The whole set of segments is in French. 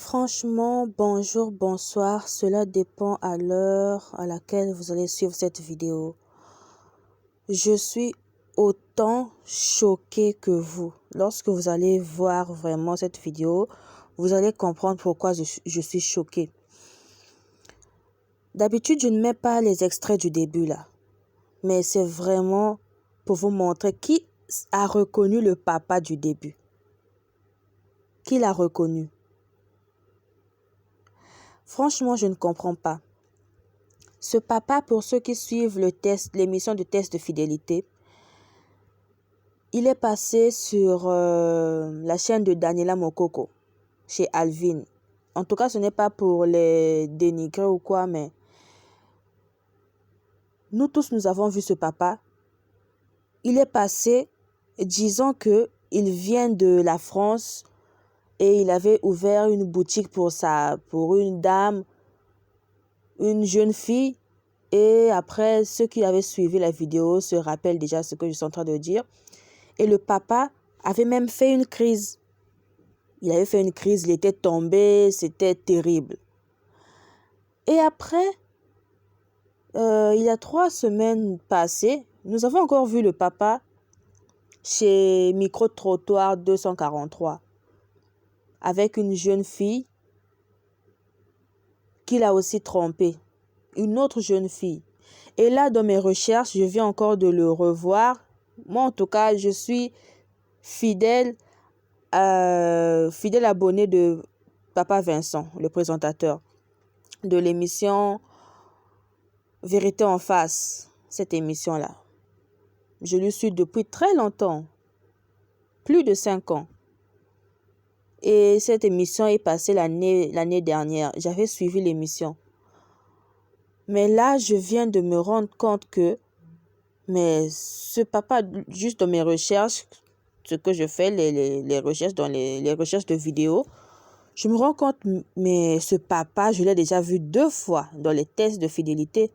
Franchement, bonjour, bonsoir, cela dépend à l'heure à laquelle vous allez suivre cette vidéo. Je suis autant choquée que vous. Lorsque vous allez voir vraiment cette vidéo, vous allez comprendre pourquoi je suis choquée. D'habitude, je ne mets pas les extraits du début là, mais c'est vraiment pour vous montrer qui a reconnu le papa du début. Qui l'a reconnu? Franchement, je ne comprends pas. Ce papa, pour ceux qui suivent l'émission de test de fidélité, il est passé sur la chaîne de Daniela Mokoko, chez Alvin. En tout cas, ce n'est pas pour les dénigrer ou quoi, mais nous tous, nous avons vu ce papa. Il est passé disant qu'il vient de la France et il avait ouvert une boutique pour une dame, une jeune fille. Et après, ceux qui avaient suivi la vidéo se rappellent déjà ce que je suis en train de dire. Et le papa avait même fait une crise. Il avait fait une crise, il était tombé, c'était terrible. Et après, il y a 3 semaines passées, nous avons encore vu le papa chez Micro-Trottoir 243 avec une jeune fille qu'il a aussi trompée, une autre jeune fille. Et là, dans mes recherches, je viens encore de le revoir. Moi, en tout cas, je suis fidèle abonné de Papa Vincent, le présentateur de l'émission Vérité en face, cette émission-là. Je le suis depuis très longtemps, plus de 5 ans. Et cette émission est passée l'année dernière. J'avais suivi l'émission. Mais là, je viens de me rendre compte que ce papa, juste dans mes recherches, ce que je fais, les recherches dans les recherches de vidéos, je me rends compte, mais ce papa, je l'ai déjà vu 2 fois dans les tests de fidélité.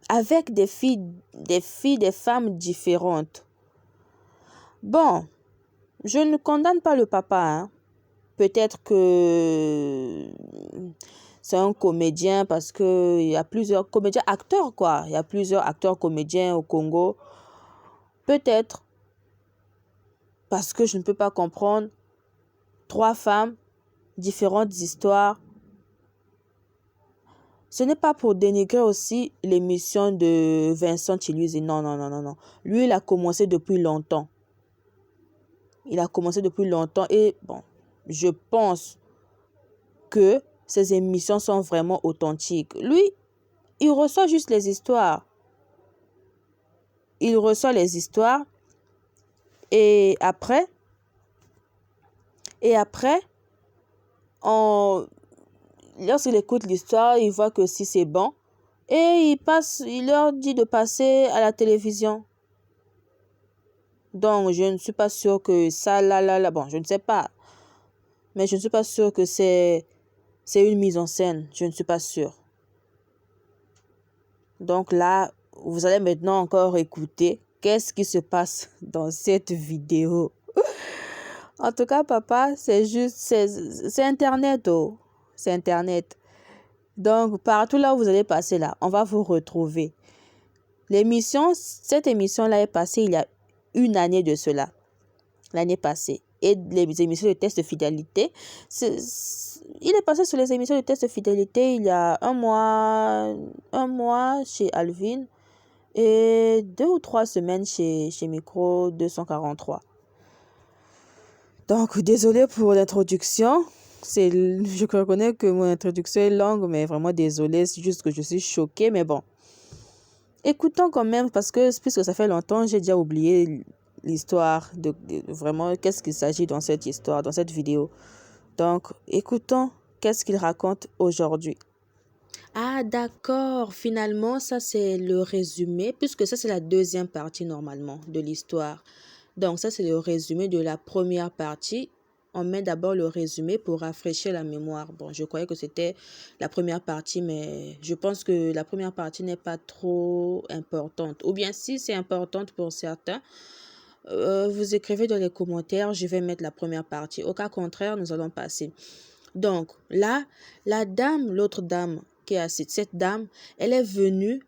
Avec des femmes différentes. Bon, je ne condamne pas le papa, hein. Peut-être que c'est un comédien parce qu'il y a plusieurs comédiens, acteurs quoi. Il y a plusieurs acteurs comédiens au Congo. Peut-être parce que je ne peux pas comprendre 3 femmes, différentes histoires. Ce n'est pas pour dénigrer aussi l'émission de Vincent Chiluzi. Non, non, non, non, non. Lui, il a commencé depuis longtemps. Il a commencé depuis longtemps et bon, je pense que ses émissions sont vraiment authentiques. Lui, il reçoit juste les histoires. Il reçoit les histoires et après, lorsqu'il écoute l'histoire, il voit que si c'est bon et il leur dit de passer à la télévision. Donc, je ne suis pas sûre que ça, bon, je ne sais pas. Mais je ne suis pas sûre que c'est une mise en scène. Je ne suis pas sûre. Donc là, vous allez maintenant encore écouter qu'est-ce qui se passe dans cette vidéo. En tout cas, papa, c'est Internet, oh. C'est Internet. Donc, partout là où vous allez passer là, on va vous retrouver. Cette émission-là est passée il y a 1 année de cela. L'année passée. Et les émissions de test de fidélité, il est passé sur les émissions de test de fidélité il y a 1 mois chez Alvin et 2 ou 3 semaines chez Micro 243. Donc, désolée pour l'introduction. Je reconnais que mon introduction est longue, mais vraiment désolée. C'est juste que je suis choquée, mais bon. Écoutons quand même, parce que puisque ça fait longtemps, j'ai déjà oublié l'histoire de vraiment qu'est-ce qu'il s'agit dans cette histoire, dans cette vidéo. Donc, écoutons qu'est-ce qu'il raconte aujourd'hui. Ah, d'accord. Finalement, ça, c'est le résumé, puisque ça, c'est la 2e partie, normalement, de l'histoire. Donc, ça, c'est le résumé de la première partie. On met d'abord le résumé pour rafraîchir la mémoire. Bon, je croyais que c'était la première partie, mais je pense que la première partie n'est pas trop importante. Ou bien, si c'est importante pour certains, vous écrivez dans les commentaires, je vais mettre la première partie. Au cas contraire, nous allons passer. Donc là, l'autre dame qui est assise, cette dame, elle est venue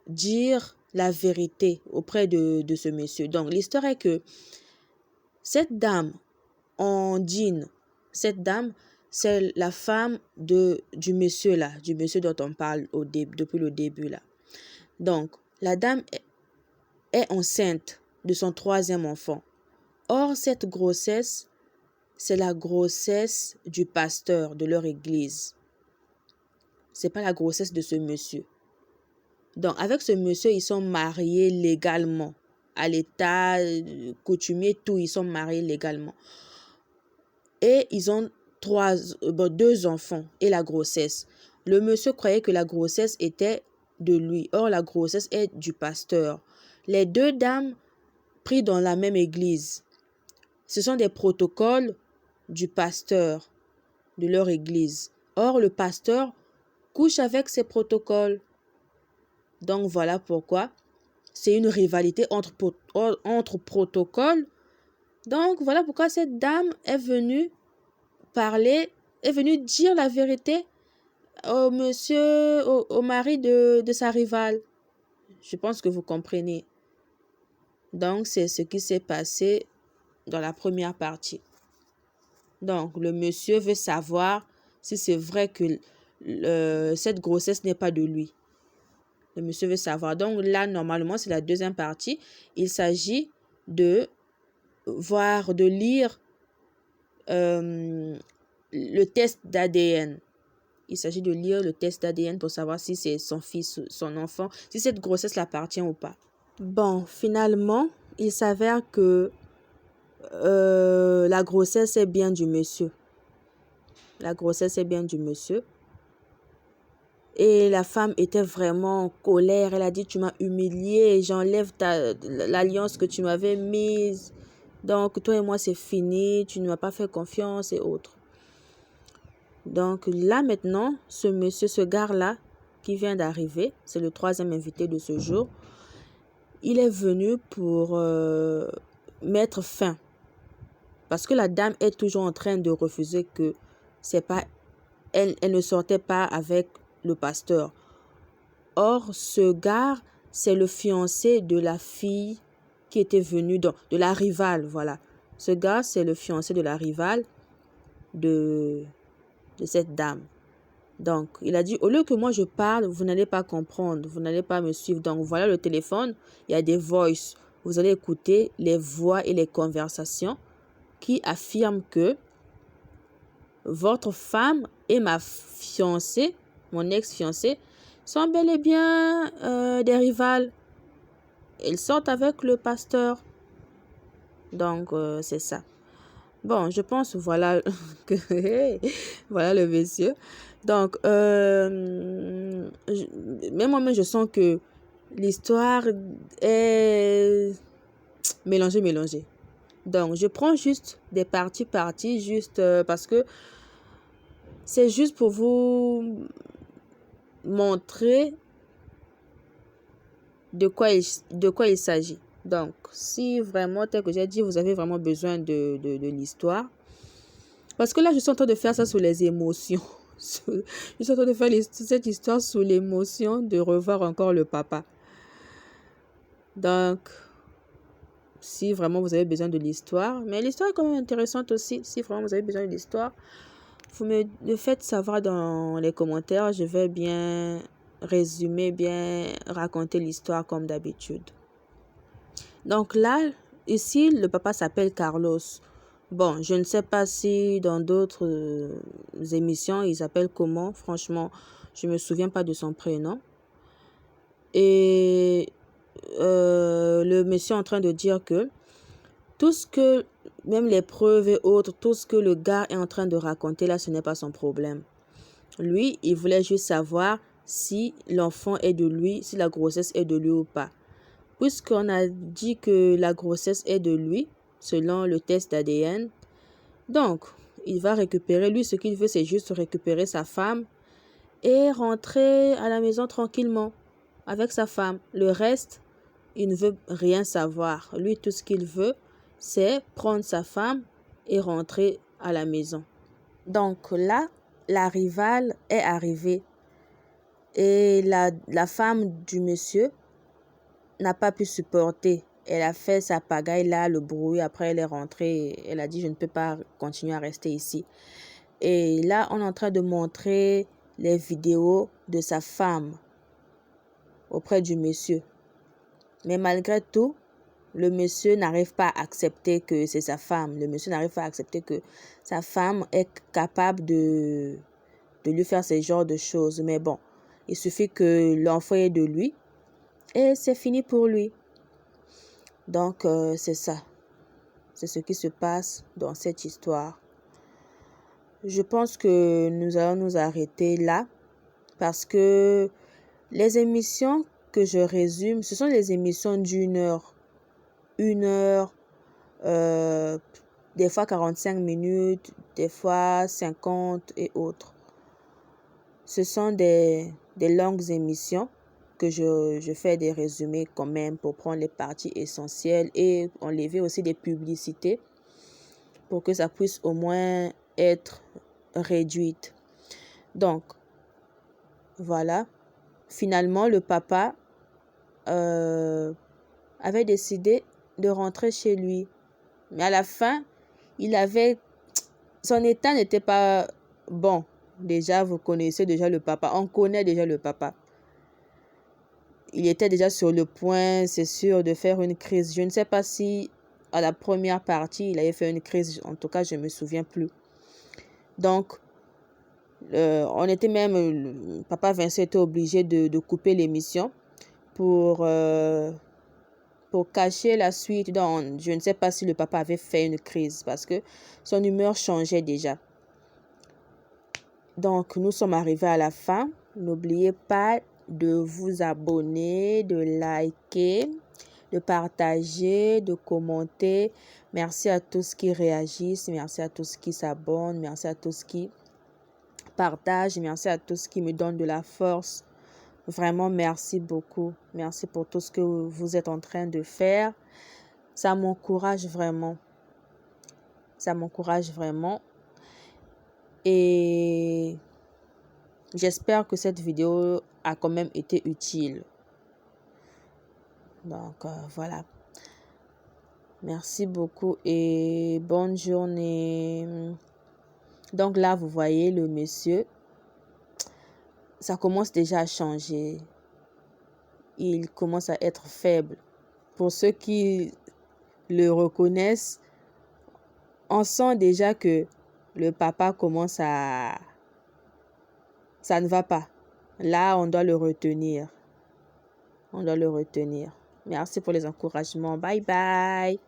dire la vérité auprès de ce monsieur. Donc l'histoire est que cette dame Ondine, cette dame, c'est la femme du monsieur là, du monsieur dont on parle depuis le début là. Donc la dame est enceinte de son 3e enfant. Or, cette grossesse, c'est la grossesse du pasteur de leur église. C'est pas la grossesse de ce monsieur. Donc, avec ce monsieur, ils sont mariés légalement. À l'état coutumier, tout, ils sont mariés légalement. Et ils ont 2 enfants et la grossesse. Le monsieur croyait que la grossesse était de lui. Or, la grossesse est du pasteur. Les 2 dames prient dans la même église. Ce sont des protocoles du pasteur de leur église. Or, le pasteur couche avec ces protocoles. Donc, voilà pourquoi c'est une rivalité entre protocoles. Donc, voilà pourquoi cette dame est venue parler, est venue dire la vérité au monsieur, au mari de sa rivale. Je pense que vous comprenez. Donc, c'est ce qui s'est passé dans la première partie. Donc, le monsieur veut savoir si c'est vrai que cette grossesse n'est pas de lui. Le monsieur veut savoir. Donc, là, normalement, c'est la deuxième partie. Il s'agit de lire le test d'ADN. Il s'agit de lire le test d'ADN pour savoir si c'est son fils, son enfant, si cette grossesse l'appartient ou pas. Bon, finalement, il s'avère que la grossesse est bien du monsieur. La grossesse est bien du monsieur. Et la femme était vraiment en colère. Elle a dit, tu m'as humiliée, j'enlève l'alliance que tu m'avais mise. Donc, toi et moi, c'est fini, tu ne m'as pas fait confiance et autres. Donc, là, maintenant, ce gars-là, qui vient d'arriver, c'est le 3e invité de ce jour, il est venu pour mettre fin. Parce que la dame est toujours en train de refuser que c'est pas... Elle ne sortait pas avec le pasteur. Or, ce gars, c'est le fiancé de la fille qui était venue, de la rivale, voilà. Ce gars, c'est le fiancé de la rivale de cette dame. Donc, il a dit, au lieu que moi je parle, vous n'allez pas comprendre, vous n'allez pas me suivre. Donc, voilà le téléphone, il y a des voices. Vous allez écouter les voix et les conversations qui affirment que votre femme et ma fiancée, mon ex-fiancée, sont bel et bien des rivales. Ils sortent avec le pasteur. Donc, c'est ça. Bon, je pense, voilà, que voilà le monsieur. Donc, même moi-même, je sens que l'histoire est mélangée. Donc, je prends juste des parties, juste parce que c'est juste pour vous montrer de quoi il s'agit. Donc, si vraiment, tel que j'ai dit, vous avez vraiment besoin de l'histoire. Parce que là, je suis en train de faire ça sous les émotions. Je suis en train de faire cette histoire sous l'émotion de revoir encore le papa. Donc, si vraiment vous avez besoin de l'histoire, mais l'histoire est quand même intéressante aussi. Si vraiment vous avez besoin de l'histoire, vous me le faites savoir dans les commentaires. Je vais bien résumer, bien raconter l'histoire comme d'habitude. Donc là, ici, le papa s'appelle Carlos. Bon, je ne sais pas si dans d'autres émissions, il s'appelle comment. Franchement, je ne me souviens pas de son prénom. Et le monsieur est en train de dire que tout ce que, même les preuves et autres, tout ce que le gars est en train de raconter là, ce n'est pas son problème. Lui, il voulait juste savoir si l'enfant est de lui, si la grossesse est de lui ou pas. Puisqu'on a dit que la grossesse est de lui, selon le test d'ADN, donc il va récupérer, lui ce qu'il veut c'est juste récupérer sa femme et rentrer à la maison tranquillement avec sa femme. Le reste, il ne veut rien savoir. Lui, tout ce qu'il veut, c'est prendre sa femme et rentrer à la maison. Donc là, la rivale est arrivée et la femme du monsieur n'a pas pu supporter. Elle a fait sa pagaille là, le bruit. Après, elle est rentrée. Elle a dit, je ne peux pas continuer à rester ici. Et là, on est en train de montrer les vidéos de sa femme auprès du monsieur. Mais malgré tout, le monsieur n'arrive pas à accepter que c'est sa femme. Le monsieur n'arrive pas à accepter que sa femme est capable de lui faire ce genre de choses. Mais bon, il suffit que l'enfant est de lui et c'est fini pour lui. Donc, c'est ça. C'est ce qui se passe dans cette histoire. Je pense que nous allons nous arrêter là parce que les émissions que je résume, ce sont les émissions d'une heure. 1 heure, des fois 45 minutes, des fois 50 et autres. Ce sont des longues émissions que je fais des résumés quand même pour prendre les parties essentielles et enlever aussi des publicités pour que ça puisse au moins être réduite. Donc, voilà. Finalement, le papa avait décidé de rentrer chez lui. Mais à la fin, son état n'était pas bon. Déjà, vous connaissez déjà le papa. On connaît déjà le papa. Il était déjà sur le point, c'est sûr, de faire une crise. Je ne sais pas si à la première partie, il avait fait une crise. En tout cas, je ne me souviens plus. Donc, on était même... Papa Vincent était obligé de couper l'émission pour cacher la suite. Donc, je ne sais pas si le papa avait fait une crise parce que son humeur changeait déjà. Donc, nous sommes arrivés à la fin. N'oubliez pas de vous abonner, de liker, de partager, de commenter. Merci à tous qui réagissent, merci à tous qui s'abonnent, merci à tous qui partagent, merci à tous qui me donnent de la force. Vraiment, merci beaucoup. Merci pour tout ce que vous êtes en train de faire. Ça m'encourage vraiment. Ça m'encourage vraiment. Et j'espère que cette vidéo a quand même été utile. Donc, voilà. Merci beaucoup et bonne journée. Donc là, vous voyez le monsieur. Ça commence déjà à changer. Il commence à être faible. Pour ceux qui le reconnaissent, on sent déjà que le papa commence à... Ça ne va pas. Là, on doit le retenir. On doit le retenir. Merci pour les encouragements. Bye bye.